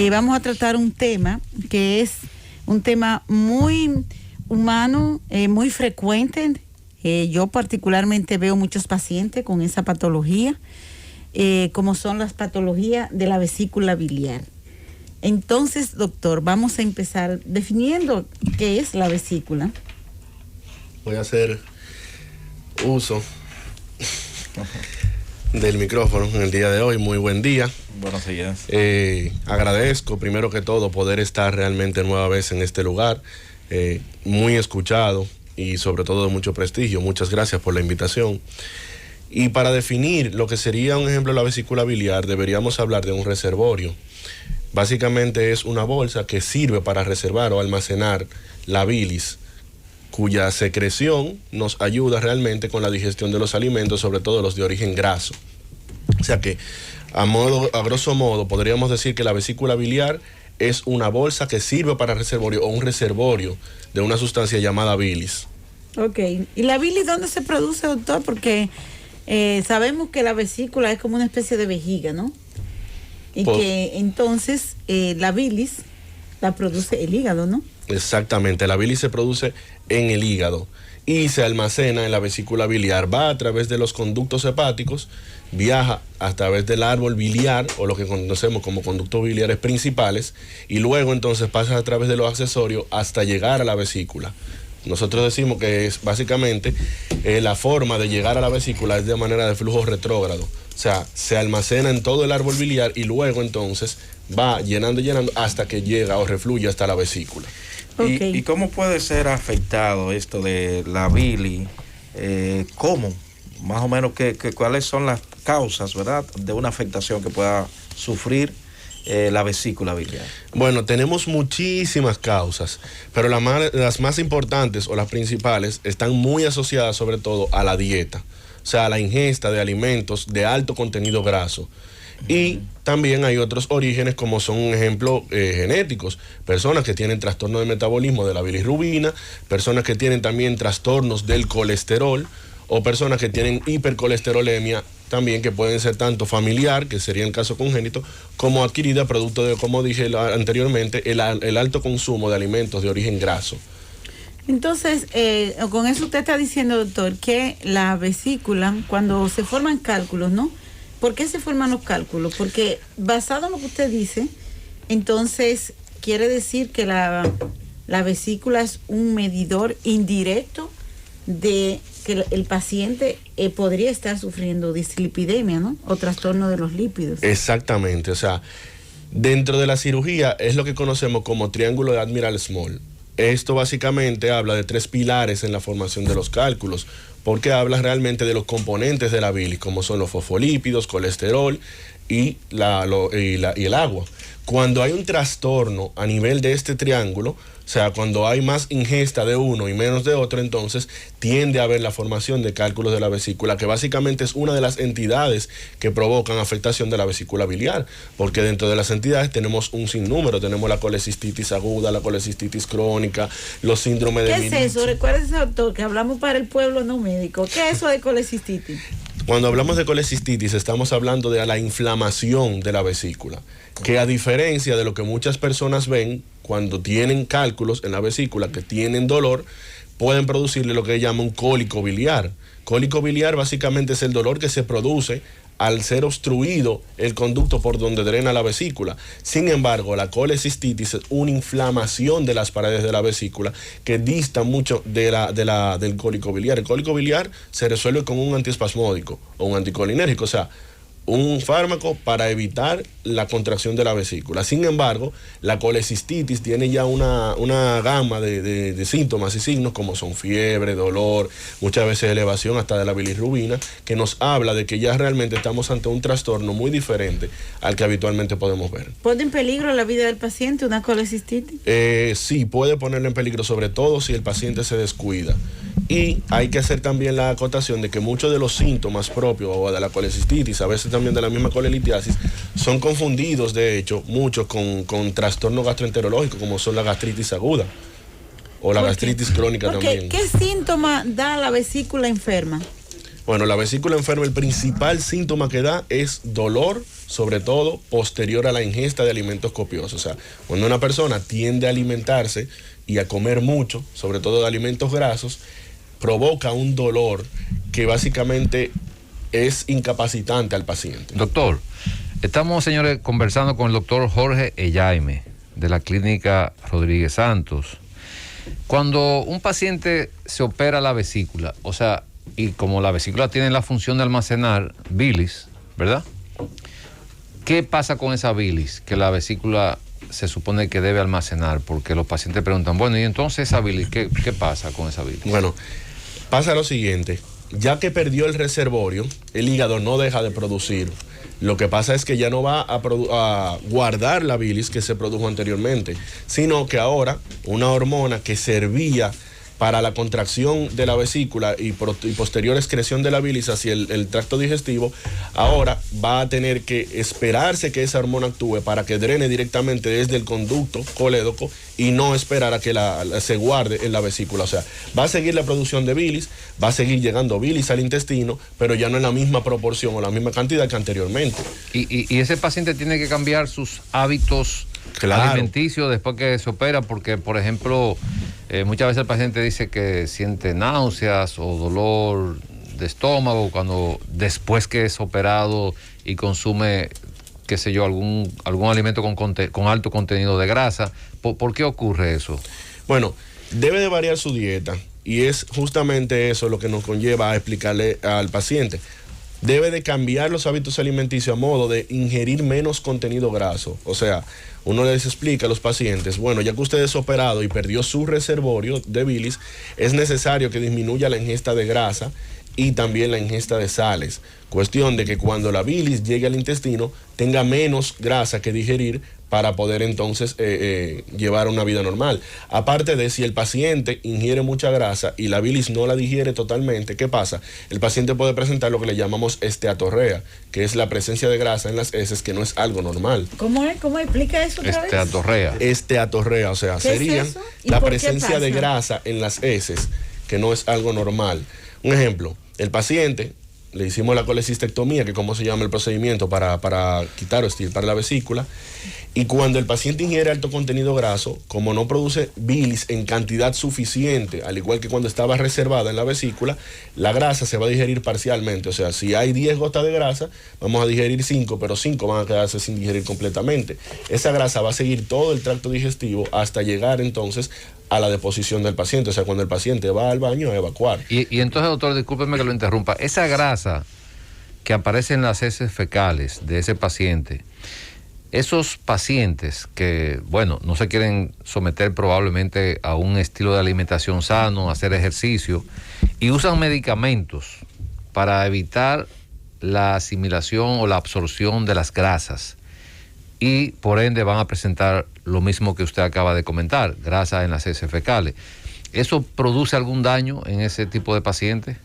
Vamos a tratar un tema que es un tema muy humano, muy frecuente. Yo particularmente veo muchos pacientes con esa patología, como son las patologías de la vesícula biliar. Entonces, doctor, vamos a empezar definiendo qué es la vesícula. Voy a hacer uso del micrófono en el día de hoy. Muy buen día. Buenos días. Agradezco primero que todo poder estar realmente nueva vez en este lugar, muy escuchado y sobre todo de mucho prestigio. Muchas gracias por la invitación. Y para definir lo que sería un ejemplo de la vesícula biliar, deberíamos hablar de un reservorio. Básicamente es una bolsa que sirve para reservar o almacenar la bilis, cuya secreción nos ayuda realmente con la digestión de los alimentos, sobre todo los de origen graso. O sea que, a grosso modo, podríamos decir que la vesícula biliar es una bolsa que sirve para reservorio o un reservorio de una sustancia llamada bilis. Ok. ¿Y la bilis dónde se produce, doctor? Porque sabemos que la vesícula es como una especie de vejiga, ¿no? Y que entonces la bilis la produce el hígado, ¿no? Exactamente, la bilis se produce en el hígado y se almacena en la vesícula biliar. Va a través de los conductos hepáticos, viaja a través del árbol biliar, o lo que conocemos como conductos biliares principales, y luego entonces pasa a través de los accesorios hasta llegar a la vesícula. Nosotros decimos que es básicamente la forma de llegar a la vesícula es de manera de flujo retrógrado. O sea, se almacena en todo el árbol biliar y luego entonces va llenando hasta que llega o refluye hasta la vesícula. Okay. ¿Y cómo puede ser afectado esto de la bilis? ¿Cómo? Más o menos, ¿cuáles son las causas, verdad, de una afectación que pueda sufrir la vesícula biliar? Bueno, tenemos muchísimas causas, pero las más importantes o las principales están muy asociadas sobre todo a la dieta, o sea, a la ingesta de alimentos de alto contenido graso. Y también hay otros orígenes como son, un ejemplo, genéticos. Personas que tienen trastorno de metabolismo de la bilirrubina, personas que tienen también trastornos del colesterol, o personas que tienen hipercolesterolemia también, que pueden ser tanto familiar, que sería el caso congénito, como adquirida producto de, como dije anteriormente, el alto consumo de alimentos de origen graso. Entonces, con eso usted está diciendo, doctor, que la vesícula, cuando se forman cálculos, ¿no? ¿Por qué se forman los cálculos? Porque basado en lo que usted dice, entonces quiere decir que la vesícula es un medidor indirecto de que el paciente podría estar sufriendo dislipidemia, ¿no? O trastorno de los lípidos. Exactamente, o sea, dentro de la cirugía es lo que conocemos como triángulo de Admiral Small. Esto básicamente habla de 3 pilares en la formación de los cálculos, porque habla realmente de los componentes de la bilis, como son los fosfolípidos, colesterol y el agua. Cuando hay un trastorno a nivel de este triángulo, o sea, cuando hay más ingesta de uno y menos de otro, entonces tiende a haber la formación de cálculos de la vesícula, que básicamente es una de las entidades que provocan afectación de la vesícula biliar, porque dentro de las entidades tenemos un sinnúmero. Tenemos la colecistitis aguda, la colecistitis crónica, los síndromes de... ¿Qué es eso? Recuérdese, doctor, que hablamos para el pueblo no médico. ¿Qué es eso de colecistitis? Cuando hablamos de colecistitis estamos hablando de la inflamación de la vesícula, que a diferencia de lo que muchas personas ven cuando tienen cálculos en la vesícula, que tienen dolor, pueden producirle lo que se llama un cólico biliar. Cólico biliar básicamente es el dolor que se produce al ser obstruido el conducto por donde drena la vesícula. Sin embargo, la colecistitis es una inflamación de las paredes de la vesícula que dista mucho del cólico biliar. El cólico biliar se resuelve con un antiespasmódico o un anticolinérgico, o sea, un fármaco para evitar la contracción de la vesícula. Sin embargo, la colecistitis tiene ya una gama de síntomas y signos, como son fiebre, dolor, muchas veces elevación hasta de la bilirrubina, que nos habla de que ya realmente estamos ante un trastorno muy diferente al que habitualmente podemos ver. ¿Pone en peligro la vida del paciente una colecistitis? Sí, puede ponerlo en peligro, sobre todo si el paciente se descuida. Y hay que hacer también la acotación de que muchos de los síntomas propios o de la colecistitis, a veces también de la misma colelitiasis, son confundidos, de hecho, muchos con trastornos gastroenterológicos, como son la gastritis aguda o la gastritis crónica también. ¿Qué síntoma da la vesícula enferma? Bueno, la vesícula enferma, el principal síntoma que da es dolor, sobre todo posterior a la ingesta de alimentos copiosos. O sea, cuando una persona tiende a alimentarse y a comer mucho, sobre todo de alimentos grasos, provoca un dolor que básicamente es incapacitante al paciente. Doctor, estamos, señores, conversando con el doctor Jorge Ellaime, de la clínica Rodríguez Santos. Cuando un paciente se opera la vesícula, o sea, y como la vesícula tiene la función de almacenar bilis, ¿verdad? ¿Qué pasa con esa bilis que la vesícula se supone que debe almacenar? Porque los pacientes preguntan, bueno, y entonces esa bilis, ¿qué pasa con esa bilis? Bueno, pasa lo siguiente, ya que perdió el reservorio, el hígado no deja de producir. Lo que pasa es que ya no va a guardar la bilis que se produjo anteriormente, sino que ahora una hormona que servía para la contracción de la vesícula y posterior excreción de la bilis hacia el tracto digestivo, ahora va a tener que esperarse que esa hormona actúe para que drene directamente desde el conducto colédoco y no esperar a que se guarde en la vesícula. O sea, va a seguir la producción de bilis, va a seguir llegando bilis al intestino, pero ya no en la misma proporción o la misma cantidad que anteriormente. Y ese paciente tiene que cambiar sus hábitos alimenticios después que se opera, porque, por ejemplo, muchas veces el paciente dice que siente náuseas o dolor de estómago después que es operado y consume, qué sé yo, algún alimento con alto contenido de grasa. ¿Por qué ocurre eso? Bueno, debe de variar su dieta y es justamente eso lo que nos conlleva a explicarle al paciente. Debe de cambiar los hábitos alimenticios a modo de ingerir menos contenido graso. O sea, uno les explica a los pacientes, bueno, ya que usted es operado y perdió su reservorio de bilis, es necesario que disminuya la ingesta de grasa y también la ingesta de sales. Cuestión de que cuando la bilis llegue al intestino tenga menos grasa que digerir para poder entonces llevar una vida normal. Aparte de, si el paciente ingiere mucha grasa y la bilis no la digiere totalmente, ¿qué pasa? El paciente puede presentar lo que le llamamos esteatorrea, que es la presencia de grasa en las heces, que no es algo normal. ¿Cómo es? ¿Cómo explica eso otra vez? Esteatorrea, o sea, sería la presencia de grasa en las heces, que no es algo normal. Un ejemplo, el paciente, le hicimos la colecistectomía, que como se llama el procedimiento para quitar o extirpar la vesícula, y cuando el paciente ingiere alto contenido graso, como no produce bilis en cantidad suficiente, al igual que cuando estaba reservada en la vesícula, la grasa se va a digerir parcialmente. O sea, si hay 10 gotas de grasa, vamos a digerir 5, pero 5 van a quedarse sin digerir completamente. Esa grasa va a seguir todo el tracto digestivo hasta llegar entonces a la deposición del paciente. O sea, cuando el paciente va al baño a evacuar. Y entonces, doctor, discúlpeme que lo interrumpa, esa grasa que aparece en las heces fecales de ese paciente, esos pacientes que, bueno, no se quieren someter probablemente a un estilo de alimentación sano, a hacer ejercicio, y usan medicamentos para evitar la asimilación o la absorción de las grasas, y por ende van a presentar lo mismo que usted acaba de comentar, grasa en las heces fecales. ¿Eso produce algún daño en ese tipo de pacientes?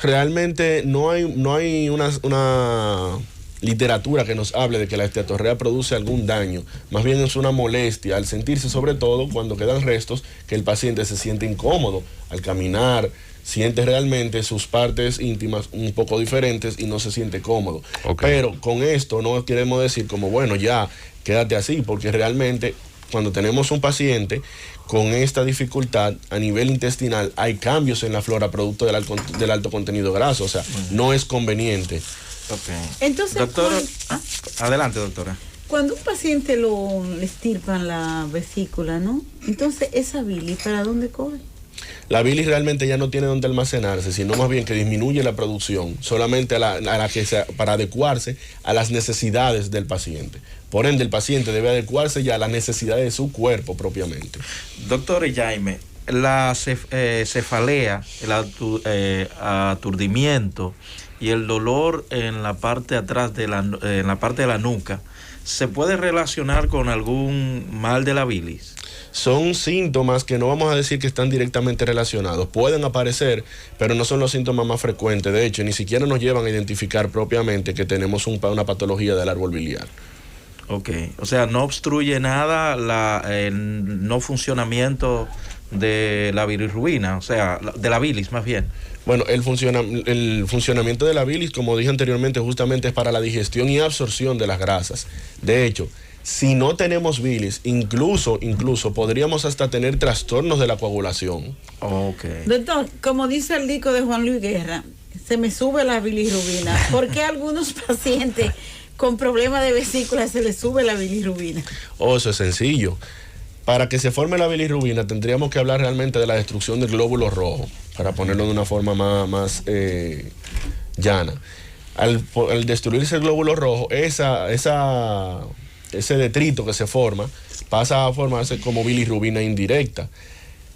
Realmente no hay una literatura que nos hable de que la esteatorrea produce algún daño. Más bien es una molestia al sentirse, sobre todo cuando quedan restos, que el paciente se siente incómodo al caminar, siente realmente sus partes íntimas un poco diferentes y no se siente cómodo. Okay. Pero con esto no queremos decir como, bueno, ya quédate así, porque realmente cuando tenemos un paciente con esta dificultad a nivel intestinal, hay cambios en la flora producto del alto contenido graso. O sea, no es conveniente. Okay. Entonces, doctora, adelante, doctora. Cuando un paciente le extirpan la vesícula, ¿no? Entonces, esa bilis, ¿para dónde corre? La bilis realmente ya no tiene dónde almacenarse, sino más bien que disminuye la producción, solamente para adecuarse a las necesidades del paciente. Por ende, el paciente debe adecuarse ya a las necesidades de su cuerpo propiamente. Doctor Jaime, la cefalea, el aturdimiento y el dolor en la parte de atrás en la parte de la nuca, ¿se puede relacionar con algún mal de la bilis? Son síntomas que no vamos a decir que están directamente relacionados. Pueden aparecer, pero no son los síntomas más frecuentes. De hecho, ni siquiera nos llevan a identificar propiamente que tenemos una patología del árbol biliar. Ok, o sea, no obstruye nada el no funcionamiento de la bilirrubina, o sea, de la bilis más bien. Bueno, el funcionamiento de la bilis, como dije anteriormente, justamente es para la digestión y absorción de las grasas. De hecho, si no tenemos bilis, incluso podríamos hasta tener trastornos de la coagulación. Okay. Doctor, como dice el disco de Juan Luis Guerra, se me sube la bilirrubina. ¿Por qué a algunos pacientes con problemas de vesícula se les sube la bilirrubina? Oh, eso es sencillo. Para que se forme la bilirrubina tendríamos que hablar realmente de la destrucción del glóbulo rojo, para ponerlo de una forma más llana. Al destruirse el glóbulo rojo, ese detrito que se forma pasa a formarse como bilirrubina indirecta.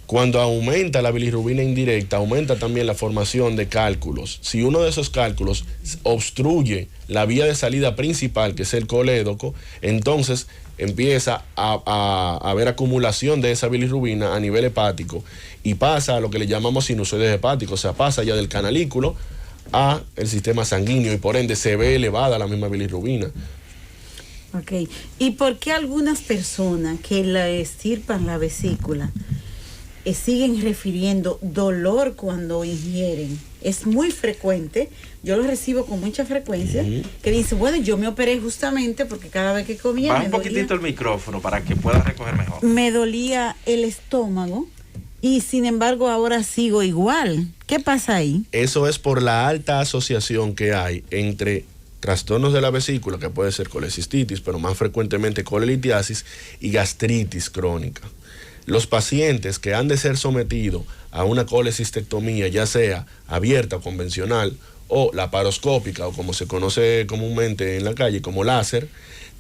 Cuando aumenta la bilirrubina indirecta, aumenta también la formación de cálculos. Si uno de esos cálculos obstruye la vía de salida principal, que es el colédoco, entonces empieza a haber acumulación de esa bilirrubina a nivel hepático y pasa a lo que le llamamos sinusoides hepáticos, o sea, pasa ya del canalículo a el sistema sanguíneo y por ende se ve elevada la misma bilirrubina. Ok. ¿Y por qué algunas personas que la extirpan la vesícula siguen refiriendo dolor cuando ingieren? Es muy frecuente, yo lo recibo con mucha frecuencia, que dice, bueno, yo me operé justamente porque cada vez que comía Baja un poquitito el micrófono para que puedas recoger mejor. Me dolía el estómago y sin embargo ahora sigo igual. ¿Qué pasa ahí? Eso es por la alta asociación que hay entre trastornos de la vesícula, que puede ser colecistitis, pero más frecuentemente colelitiasis y gastritis crónica. Los pacientes que han de ser sometidos a una colecistectomía, ya sea abierta o convencional, o laparoscópica, o como se conoce comúnmente en la calle como láser,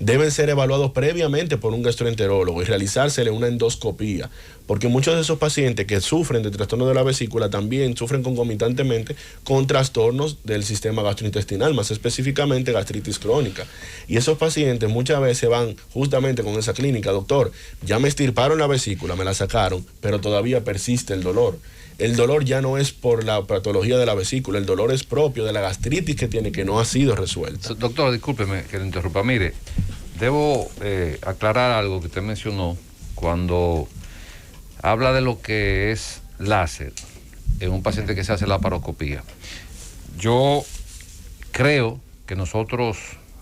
deben ser evaluados previamente por un gastroenterólogo y realizársele una endoscopía, porque muchos de esos pacientes que sufren de trastorno de la vesícula también sufren concomitantemente con trastornos del sistema gastrointestinal, más específicamente gastritis crónica. Y esos pacientes muchas veces van justamente con esa clínica: doctor, ya me extirparon la vesícula, me la sacaron, pero todavía persiste el dolor. El dolor ya no es por la patología de la vesícula, el dolor es propio de la gastritis que tiene, que no ha sido resuelta. Doctor, discúlpeme que le interrumpa. Mire, debo aclarar algo que usted mencionó cuando habla de lo que es láser en un paciente que se hace laparoscopía. Yo creo que nosotros,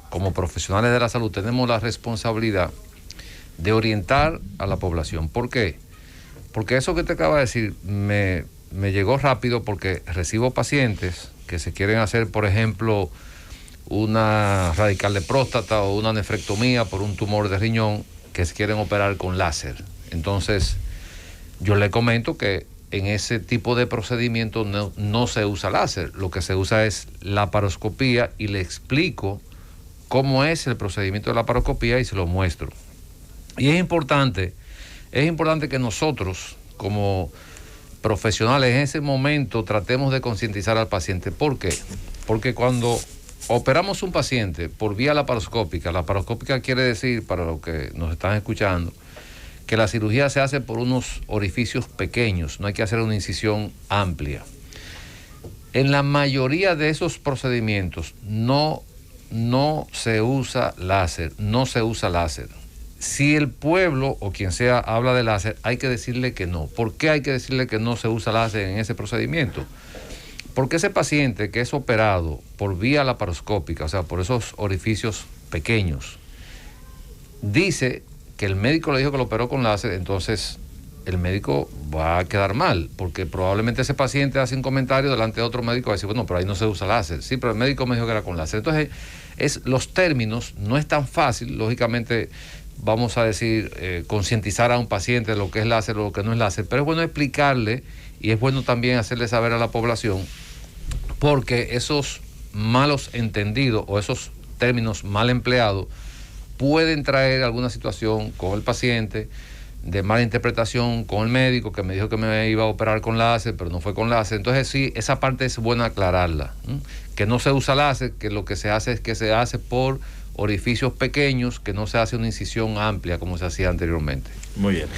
como profesionales de la salud, tenemos la responsabilidad de orientar a la población. ¿Por qué? Porque eso que te acaba de decir me llegó rápido, porque recibo pacientes que se quieren hacer, por ejemplo, una radical de próstata o una nefrectomía por un tumor de riñón, que se quieren operar con láser. Entonces, yo le comento que en ese tipo de procedimiento no se usa láser, lo que se usa es laparoscopía, y le explico cómo es el procedimiento de laparoscopía y se lo muestro. Y es importante que nosotros, como profesionales, en ese momento tratemos de concientizar al paciente. ¿Por qué? Porque cuando operamos un paciente por vía laparoscópica quiere decir, para los que nos están escuchando, que la cirugía se hace por unos orificios pequeños, no hay que hacer una incisión amplia. En la mayoría de esos procedimientos no se usa láser, Si el pueblo o quien sea habla de láser, hay que decirle que no. ¿Por qué hay que decirle que no se usa láser en ese procedimiento? Porque ese paciente que es operado por vía laparoscópica, o sea, por esos orificios pequeños, dice que el médico le dijo que lo operó con láser, entonces el médico va a quedar mal, porque probablemente ese paciente hace un comentario delante de otro médico y va a decir, bueno, pero ahí no se usa láser. Sí, pero el médico me dijo que era con láser. Entonces, los términos no es tan fácil, lógicamente, vamos a decir, concientizar a un paciente de lo que es láser o lo que no es láser, pero es bueno explicarle y es bueno también hacerle saber a la población, porque esos malos entendidos o esos términos mal empleados pueden traer alguna situación con el paciente de mala interpretación con el médico, que me dijo que me iba a operar con láser, pero no fue con láser. Entonces sí, esa parte es buena aclararla, que no se usa láser, que lo que se hace es que se hace por orificios pequeños, que no se hace una incisión amplia como se hacía anteriormente. Muy bien.